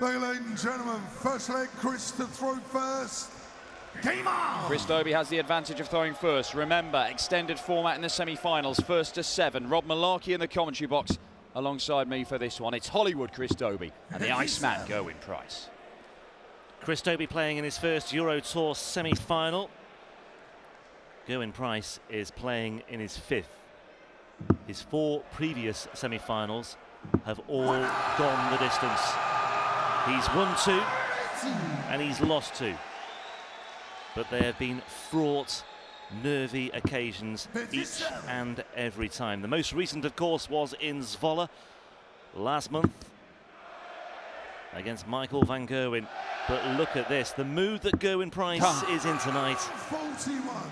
Ladies and gentlemen, first leg, Chris to throw first. Game on! Chris Dobey has the advantage of throwing first. Remember, extended format in the semi-finals, 1st to 7. Rob Malarkey in the commentary box alongside me for this one. It's Hollywood Chris Dobey and the Iceman Gerwyn Price. Chris Dobey playing in his first Euro Tour semi-final. Gerwyn Price is playing in his 5th. His 4 previous semi-finals have all gone the distance. He's won 2 and he's lost 2. But they have been fraught, nervy occasions each and every time. The most recent, of course, was in Zwolle last month against Michael van Gerwen. But look at this, the mood that Gerwyn Price is in tonight.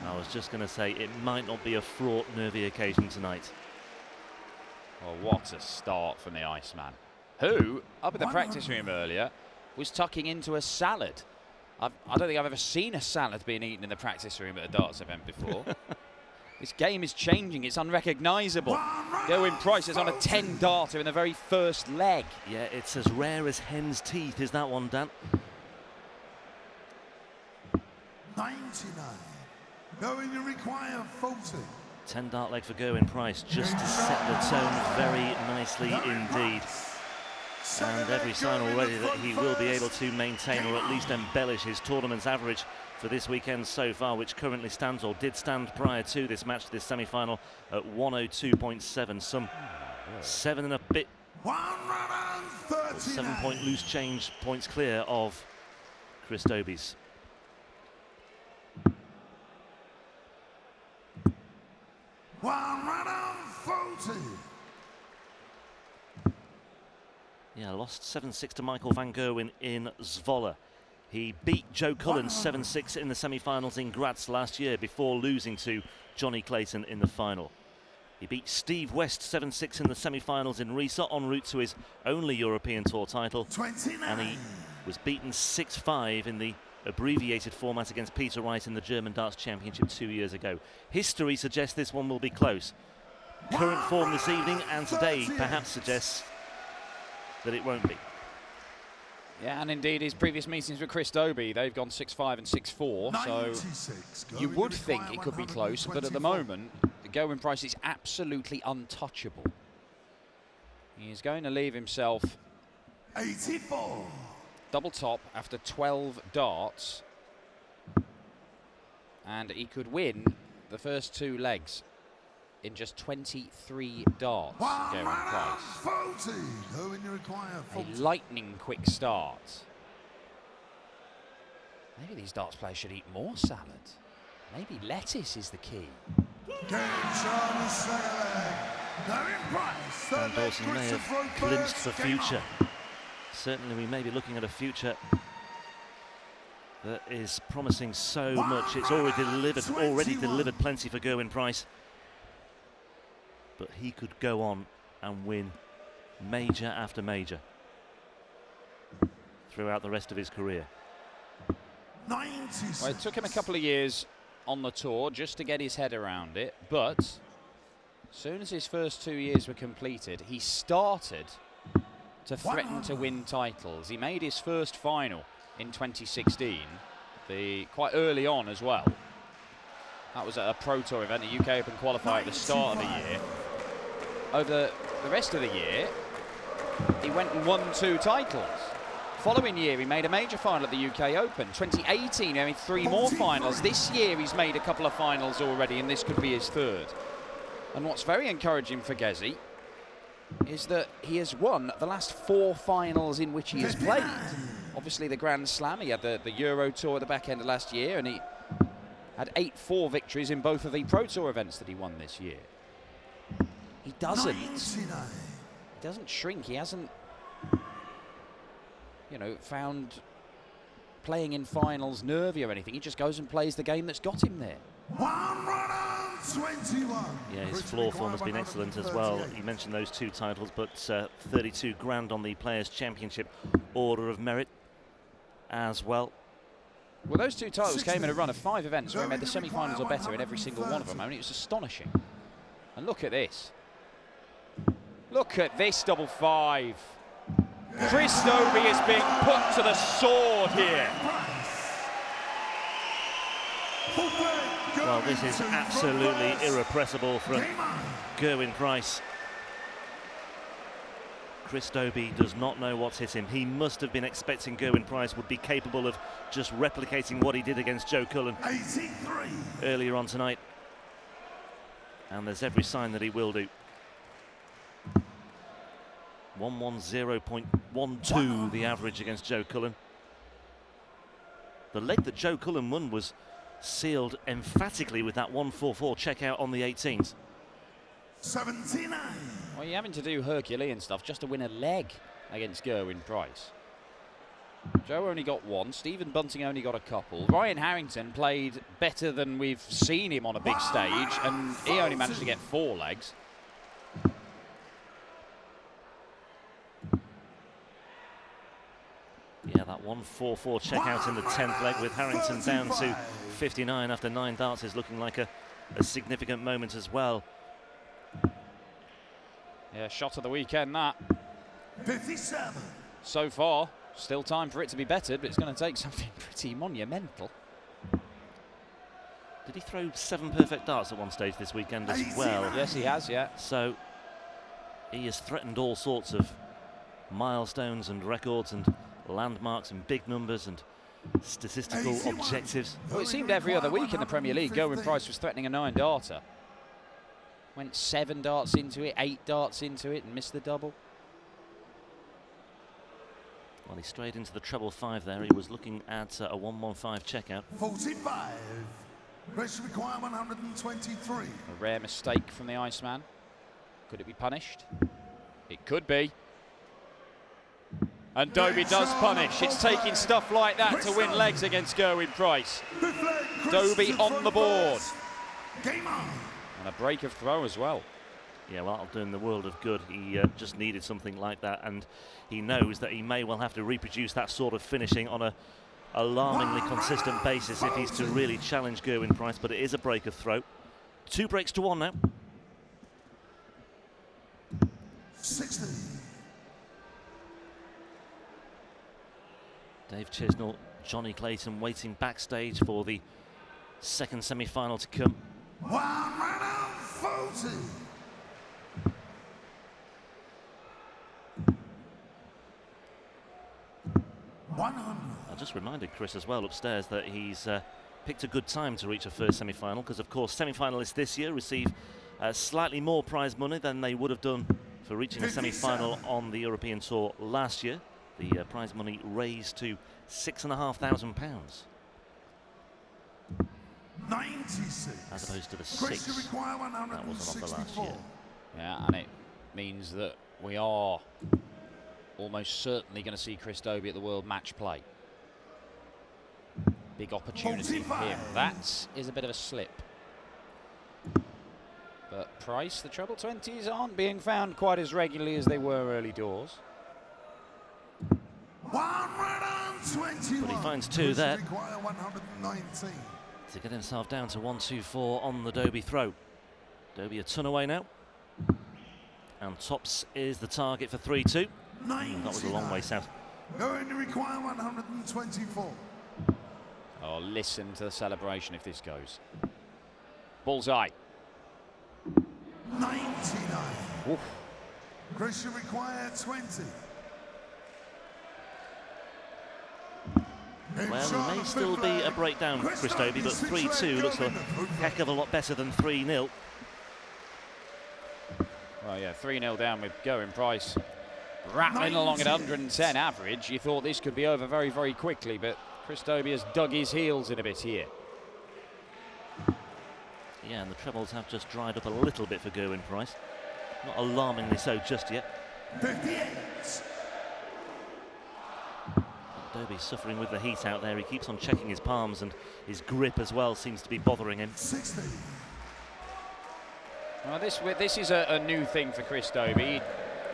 I was just going to say, it might not be a fraught, nervy occasion tonight. Well, what a start from the Iceman, who, up in the practice room earlier, was tucking into a salad. I don't think I've ever seen a salad being eaten in the practice room at a darts event before. This game is changing, it's unrecognisable. Gerwyn Price is on a 10-darter in the very first leg. Yeah, it's as rare as hen's teeth, is that one, Dan? 99. Going to require 40. 10-dart leg for Gerwyn Price, just to set the tone very nicely indeed. And every sign already that he will be able to maintain or at least embellish his tournament's average for this weekend so far, which currently stands, or did stand prior to this match, this semi-final, at 102.7, some 7 and a bit, 7-point loose change points clear of Chris Dobey's. Yeah, lost 7-6 to Michael van Gerwen in Zwolle. He beat Joe Cullen 7-6 in the semi-finals in Graz last year before losing to Johnny Clayton in the final. He beat Steve West 7-6 in the semi-finals in Riesa, en route to his only European Tour title. 29. And he was beaten 6-5 in the abbreviated format against Peter Wright in the German Darts Championship 2 years ago. History suggests this one will be close. Current form this evening and today perhaps suggests that it won't be. Yeah, and indeed his previous meetings with Chris Dobey, they've gone 6-5 and 6-4, so you would think it could be close, but at the moment, Gerwyn Price is absolutely untouchable. He is going to leave himself 84. Double top after 12 darts, and he could win the first 2 legs in just 23 darts. Gerwyn Price. 40. A lightning quick start. Maybe these darts players should eat more salad. Maybe lettuce is the key. Dan Dawson may have glimpsed the future. Certainly we may be looking at a future that is promising so much. It's already delivered plenty for Gerwyn Price. But he could go on and win major after major throughout the rest of his career. 96. Well, it took him a couple of years on the tour just to get his head around it, but as soon as his first 2 years were completed, he started to threaten to win titles. He made his first final in 2016, quite early on as well. That was at a Pro Tour event, a UK Open qualifier at the start of the year. Over the rest of the year, he went and won 2 titles. Following year, he made a major final at the UK Open. 2018, he made 3 more finals. This year, he's made a couple of finals already, and this could be his 3rd. And what's very encouraging for Gezi is that he has won the last 4 finals in which he has played. Obviously, the Grand Slam, he had the Euro Tour at the back end of last year, and he had 8-4 victories in both of the Pro Tour events that he won this year. He doesn't shrink. He hasn't, you know, found playing in finals nervy or anything. He just goes and plays the game that's got him there. 121. Yeah, his floor form has been excellent as well. You mentioned those 2 titles, but 32 grand on the Players' Championship Order of Merit as well. Well, those 2 titles came in a run of 5 events where he made the semi-finals or better in every single one of them. I mean, it was astonishing. And look at this. Look at this double 5. Chris Dobey is being put to the sword here. Well, this is absolutely irrepressible from Gerwyn Price. Chris Dobey does not know what's hit him. He must have been expecting Gerwyn Price would be capable of just replicating what he did against Joe Cullen earlier on tonight. And there's every sign that he will do. 110.12 the average against Joe Cullen. The leg that Joe Cullen won was sealed emphatically with that 144 checkout on the 18th. 79. Well, you're having to do Herculean stuff just to win a leg against Gerwyn Price. Joe only got one, Stephen Bunting only got a couple. Ryan Harrington played better than we've seen him on a big stage, and he only managed to get 4 legs. Yeah, that 144 checkout in the 10th leg with Harrington down to 59 after 9 darts is looking like a significant moment as well. Yeah, shot of the weekend, that. 57. So far, still time for it to be bettered, but it's going to take something pretty monumental. Did he throw 7 perfect darts at one stage this weekend as well? Yes, he has, yeah. So he has threatened all sorts of milestones and records and landmarks and big numbers and statistical objectives. Well, it seemed every other week in the Premier League, Gerwyn Price was threatening a 9-darter. Went 7 darts into it, 8 darts into it, and missed the double. Well, he strayed into the treble 5 there. He was looking at a 115 checkout. 45. Race require 123. A rare mistake from the Iceman. Could it be punished? It could be. And Dobey does punish. It's taking stuff like that to win legs against Gerwyn Price. Dobey on the board. Game on. And a break of throw as well. Yeah, well, that'll do him the world of good. He just needed something like that, and he knows that he may well have to reproduce that sort of finishing on a alarmingly consistent basis if he's to really challenge Gerwyn Price, but it is a break of throw. 2 breaks to 1 now. 60. Dave Chisnall, Johnny Clayton waiting backstage for the second semi-final to come. 140. I just reminded Chris as well upstairs that he's picked a good time to reach a first semi-final, because of course semi-finalists this year receive slightly more prize money than they would have done for reaching a semi-final on the European Tour last year. The prize money raised to £6,500. 96. As opposed to the 6 that was on offer last year. Yeah, and it means that we are almost certainly going to see Chris Dobey at the World Match Play. Big opportunity for him. That is a bit of a slip. But Price, the treble 20s aren't being found quite as regularly as they were early doors. 121. But he finds 2 there. 119. To get himself down to 124 on the Dobey throw. Dobey a ton away now. And tops is the target for 3-2. That was a long way south. Going to require 124. Oh, listen to the celebration if this goes. Bullseye. 99. Oof. Chris should require 20. Well, it may still be a breakdown for Chris Dobey, but 3-2 looks a heck of a lot better than 3-0. Well, yeah, 3-0 down with Gerwyn Price. Rattling along at 110 average. You thought this could be over very, very quickly, but Chris Dobey has dug his heels in a bit here. Yeah, and the trebles have just dried up a little bit for Gerwyn Price. Not alarmingly so just yet. 58. Dobey's suffering with the heat out there. He keeps on checking his palms, and his grip as well seems to be bothering him. 60. Well, this is a new thing for Chris Dobey. He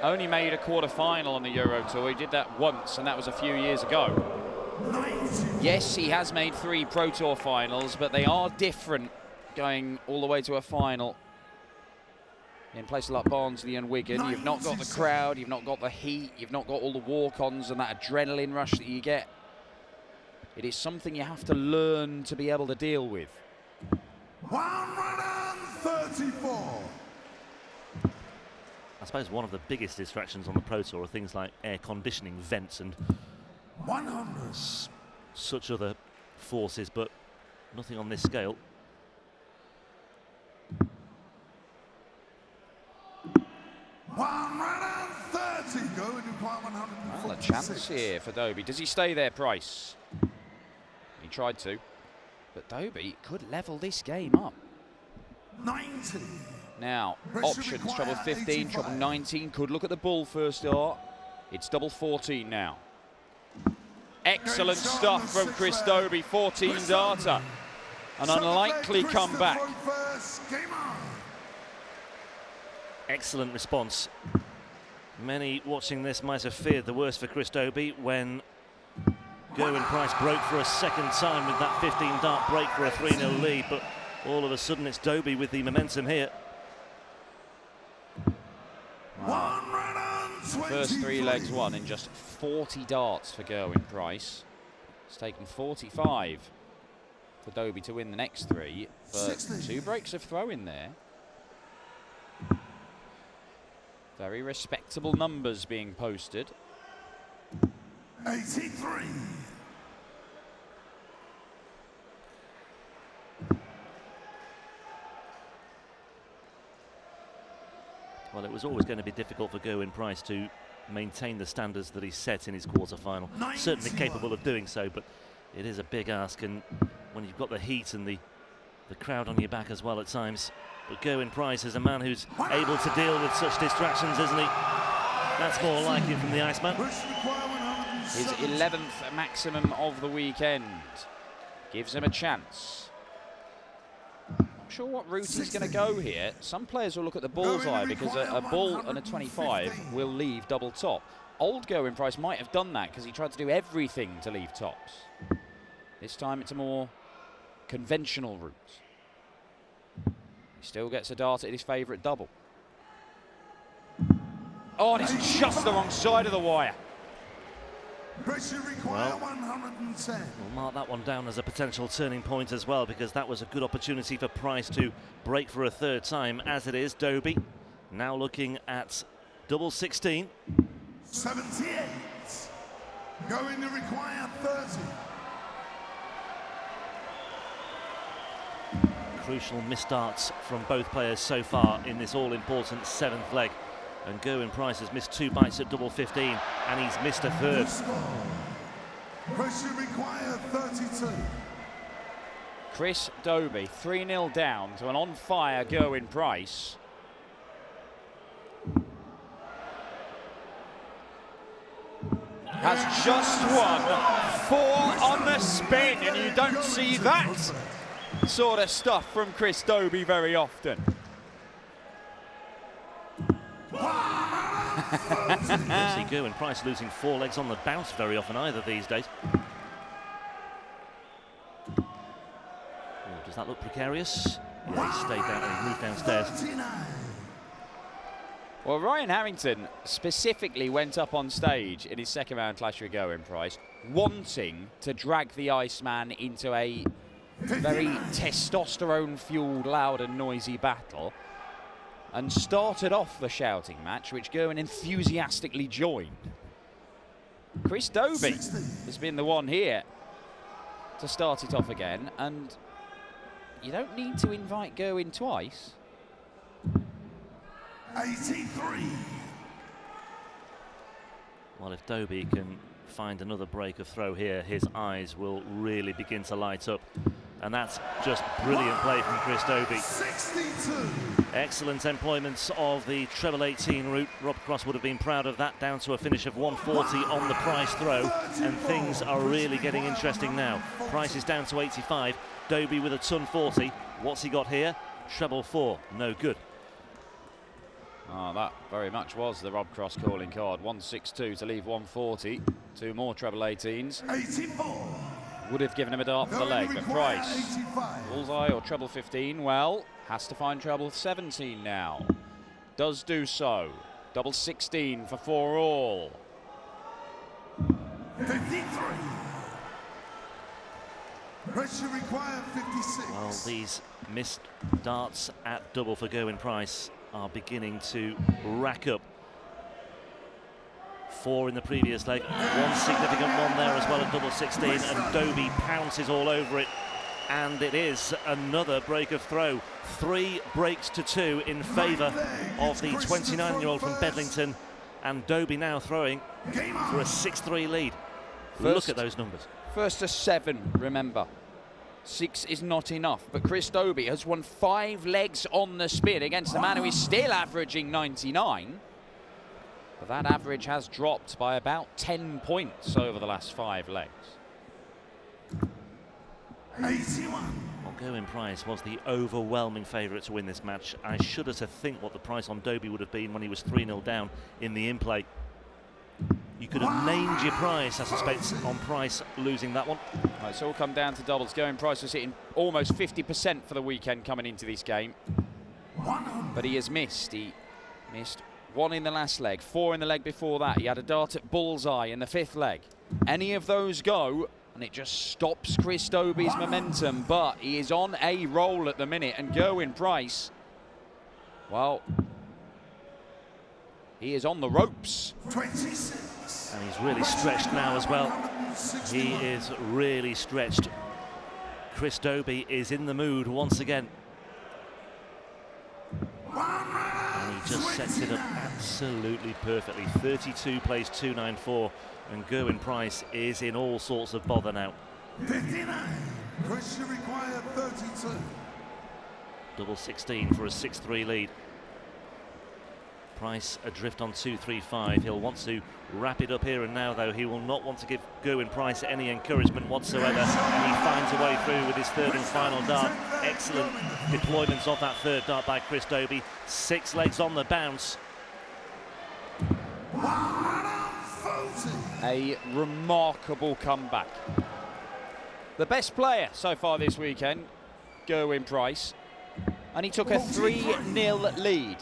only made a quarter-final on the Euro Tour. He did that once, and that was a few years ago. 90. Yes, he has made 3 Pro Tour finals, but they are different going all the way to a final. In places like Barnsley and Wigan, you've not got the crowd, you've not got the heat, you've not got all the walk-ons and that adrenaline rush that you get. It is something you have to learn to be able to deal with. 134. I suppose one of the biggest distractions on the Pro Tour are things like air conditioning vents and 100. such other forces, but nothing on this scale. 130. Go and require 146. Well, a chance here for Dobey. Does he stay there, Price? He tried to, but Dobey could level this game up. 90. Now, Pressure options, treble 15, 85. treble 19. Could look at the bull first start. It's double 14 now. Excellent stuff from Chris Dobey, 14 darter. An unlikely comeback. Excellent response. Many watching this might have feared the worst for Chris Dobey when Gerwyn Price broke for a second time with that 15 dart break for a 3-0 lead, but all of a sudden it's Dobey with the momentum here. First 3 legs won in just 40 darts for Gerwyn Price. It's taken 45 for Dobey to win the next 3, but 2 breaks of throw in there. Very respectable numbers being posted. 83. Well, it was always going to be difficult for Gerwyn Price to maintain the standards that he set in his quarter-final. Certainly capable of doing so, but it is a big ask, and when you've got the heat and the crowd on your back as well at times. But Gerwyn Price is a man who's able to deal with such distractions, isn't he? That's more like it from the Iceman. His 11th maximum of the weekend gives him a chance. Not sure what route he's going to go here. Some players will look at the bullseye because a bull and a 25 will leave double top. Old Gerwyn Price might have done that because he tried to do everything to leave tops. This time it's a more conventional route. He still gets a dart at his favourite double. Oh, and it's just the wrong side of the wire. Well, 110. We'll mark that one down as a potential turning point as well, because that was a good opportunity for Price to break for a 3rd time. As it is, Dobey now looking at double 16. 78. Going to require 30. Crucial misstarts from both players so far in this all-important 7th leg. And Gerwyn Price has missed 2 bites at double 15, and he's missed a 3rd. Pressure require 32. Chris Dobey 3-0 down to an on-fire Gerwyn Price. Has just won 4 on the spin, and you don't see that sort of stuff from Chris Dobey very often. Don't see Gerwyn Price losing 4 legs on the bounce very often either these days. Oh, does that look precarious? Yeah, he stayed down and he moved downstairs. 39. Well, Ryan Harrington specifically went up on stage in his 2nd round clash with Gerwyn Price, wanting to drag the Iceman into a very testosterone-fueled, loud and noisy battle, and started off the shouting match, which Gerwyn enthusiastically joined. Chris Dobey has been the one here to start it off again, and you don't need to invite Gerwyn twice. 83. Well, if Dobey can find another break of throw here, his eyes will really begin to light up. And that's just brilliant play from Chris Dobey. 62. Excellent employment of the treble 18 route. Rob Cross would have been proud of that, down to a finish of 140 on the Price throw, and things are really getting interesting now. Price is down to 85, Dobey with a ton 40. What's he got here? Treble 4, no good. Oh, that very much was the Rob Cross calling card. 162 to leave 140. 2 more treble 18s. 84. Would have given him a dart for the leg, but Price, bullseye or treble 15, well, has to find treble 17 now. does do so. Double 16 for 4 all. 53. Pressure required 56. Well, these missed darts at double for Gerwyn Price are beginning to rack up. 4 in the previous leg, 1 significant one there as well at double 16, and Dobey pounces all over it, and it is another break of throw. 3 breaks to 2 in favour of the 29-year-old from Bedlington, and Dobey now throwing for a 6-3 lead. Look at those numbers. First to 7, remember. 6 is not enough, but Chris Dobey has won 5 legs on the spin against a man who is still averaging 99. But that average has dropped by about 10 points over the last 5 legs. 81. Well, Gerwyn Price was the overwhelming favourite to win this match. I shudder to think what the price on Dobey would have been when he was 3-0 down in the in-play. You could have named your price, I suspect, on Price losing that one. Right, it's all come down to doubles. Gerwyn Price was hitting almost 50% for the weekend coming into this game. But he has missed. He missed 1 in the last leg, 4 in the leg before that. He had a dart at bullseye in the 5th leg. Any of those go, and it just stops Chris Dobey's momentum. But he is on a roll at the minute, and Gerwyn Price, well, he is on the ropes. 26. And he's really stretched now as well. He is really stretched. Chris Dobey is in the mood once again. And he just sets it up absolutely perfectly. 32 plays 294, and Gerwyn Price is in all sorts of bother now. 59. Pressure required 32. Double 16 for a 6-3 lead. Price adrift on 2-3-5. He'll want to wrap it up here and now, though. He will not want to give Gerwyn Price any encouragement whatsoever. And he finds a way through with his 3rd and final dart. Excellent deployments of that 3rd dart by Chris Dobey. 6 legs on the bounce. A remarkable comeback. The best player so far this weekend, Gerwyn Price. And he took a 3-0 lead.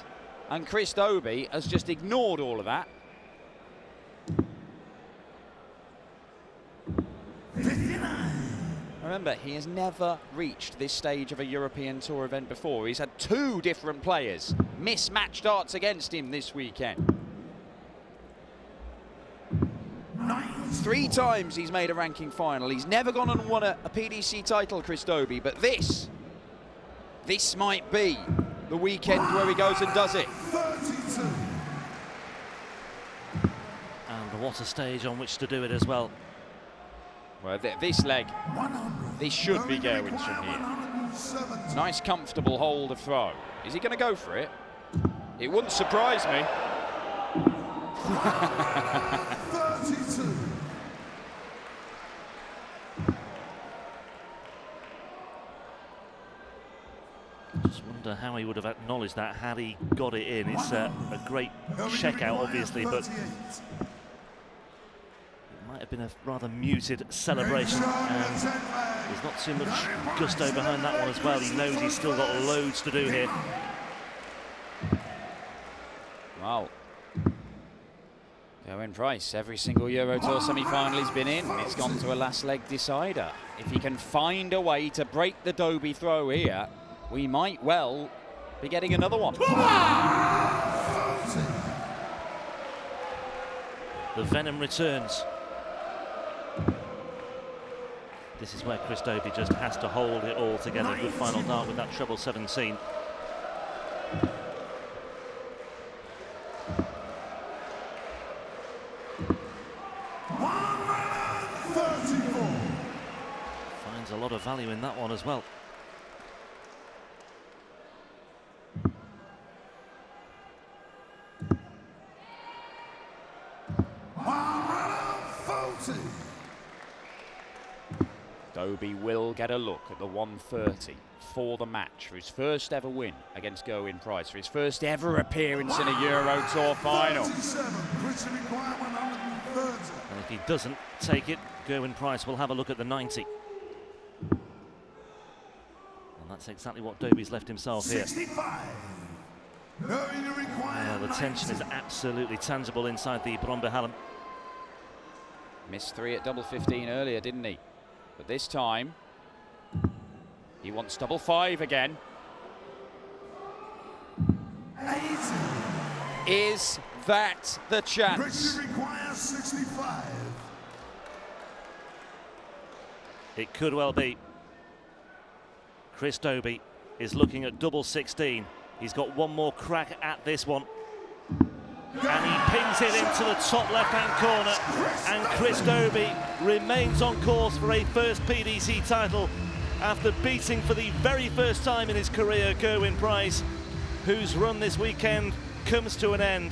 And Chris Dobey has just ignored all of that. 59. Remember, he has never reached this stage of a European Tour event before. He's had 2 different players mismatch darts against him this weekend. 3 times he's made a ranking final. He's never gone and won a PDC title, Chris Dobey, but this might be the weekend where he goes and does it. 32. And what a stage on which to do it as well. Well, this leg, this should be Gerwyn's from here. Nice, comfortable hold of throw. Is he going to go for it? It wouldn't surprise me. 32. Just wonder how he would have acknowledged that had he got it in. It's a great check-out, obviously, but it might have been a rather muted celebration, and there's not too much gusto behind that one as well. He knows he's still got loads to do here. Wow. Gerwyn Price, every single Euro Tour semi-final he's been in, it's gone to a last leg decider. If he can find a way to break the Dobey throw here, we might well be getting another one. The venom returns. This is where Chris Dobey just has to hold it all together. Good final dart with that treble 17. Finds a lot of value in that one as well. Dobey will get a look at the 130 for the match, for his first ever win against Gerwyn Price, for his first ever appearance in a Euro Tour final. And if he doesn't take it, Gerwyn Price will have a look at the 90. And that's exactly what Dobey's left himself here. 65. The tension is absolutely tangible inside the Brombehallen. Missed 3 at double 15 earlier, didn't he? But this time, he wants double 5 again. Is that the chance? Requires 65. It could well be. Chris Dobey is looking at double 16. He's got one more crack at this one. And he pings it into the top left-hand corner. And Chris Dobey remains on course for a first PDC title after beating for the very first time in his career Gerwyn Price, whose run this weekend comes to an end.